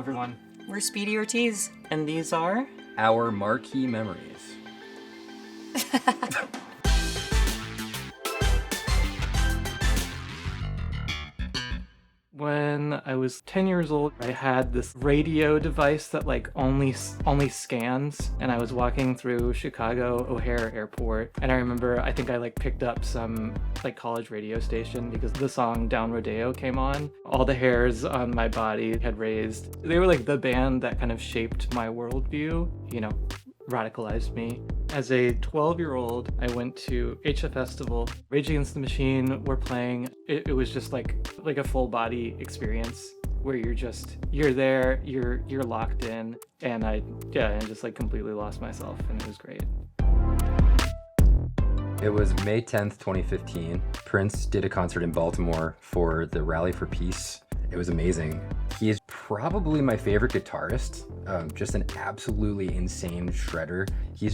everyone. We're Speedy Ortiz. And these are our Marquee memories. When I was 10 years old, I had this radio device that only scans, and I was walking through Chicago O'Hare Airport, and I think I picked up some college radio station because the song Down Rodeo came on. All the hairs on my body had raised. They were the band that kind of shaped my worldview, radicalized me. As a 12-year-old, I went to HF Festival. Rage Against the Machine were playing. It was just like a full body experience where you're there, you're locked in, and I just completely lost myself, and it was great. It was May 10th, 2015. Prince did a concert in Baltimore for the Rally for Peace. It was amazing. He is probably my favorite guitarist. Just an absolutely insane shredder. He's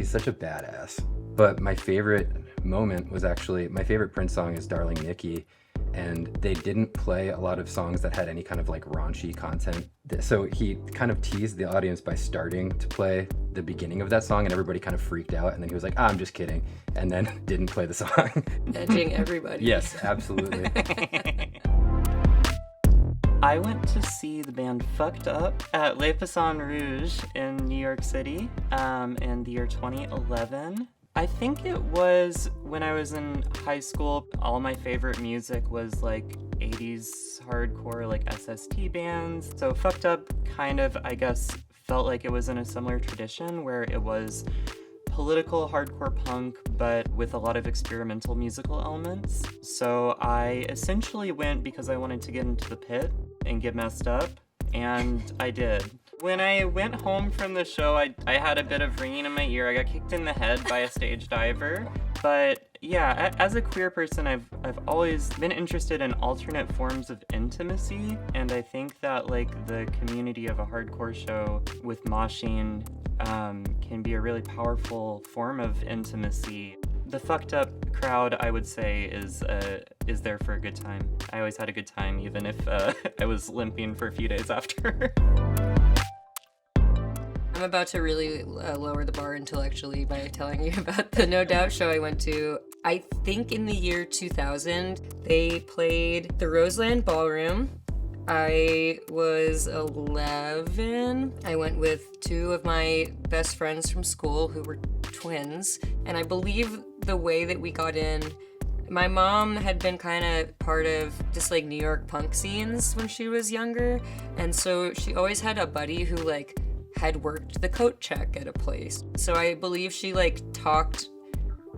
such a badass. But my favorite moment was actually, my favorite Prince song is Darling Nikki. And they didn't play a lot of songs that had any kind of raunchy content. So he kind of teased the audience by starting to play the beginning of that song, and everybody kind of freaked out. And then he was like, I'm just kidding. And then didn't play the song. Edging everybody. Yes, absolutely. I went to see the band Fucked Up at Le Poisson Rouge in New York City in the year 2011. I think it was when I was in high school. All my favorite music was 80s hardcore, SST bands. So Fucked Up kind of, I guess, felt like it was in a similar tradition where it was political hardcore punk, but with a lot of experimental musical elements. So I essentially went because I wanted to get into the pit and get messed up, and I did. When I went home from the show, I had a bit of ringing in my ear. I got kicked in the head by a stage diver. But yeah, as a queer person, I've always been interested in alternate forms of intimacy, and I think that the community of a hardcore show with moshing can be a really powerful form of intimacy. The Fucked Up crowd, I would say, is there for a good time. I always had a good time, even if I was limping for a few days after. I'm about to really lower the bar intellectually by telling you about the No Doubt show I went to. I think in the year 2000, they played the Roseland Ballroom. I was 11. I went with two of my best friends from school who were twins, and I believe the way that we got in, my mom had been kind of part of just New York punk scenes when she was younger, and so she always had a buddy who had worked the coat check at a place. So I believe she talked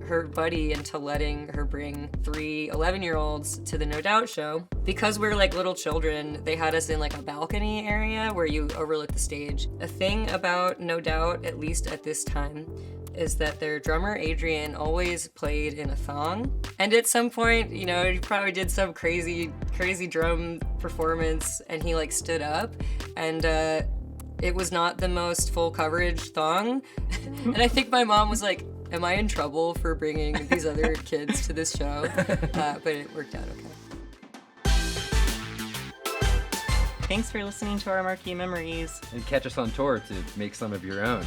her buddy into letting her bring 3 11-year-olds to the No Doubt show. Because we're little children, they had us in a balcony area where you overlook the stage. A thing about No Doubt, at least at this time, is that their drummer Adrian always played in a thong. And at some point, he probably did some crazy drum performance, and he stood up, and it was not the most full coverage thong. And I think my mom was like, am I in trouble for bringing these other kids to this show? But it worked out okay. Thanks for listening to our Marquee Memories. And catch us on tour to make some of your own.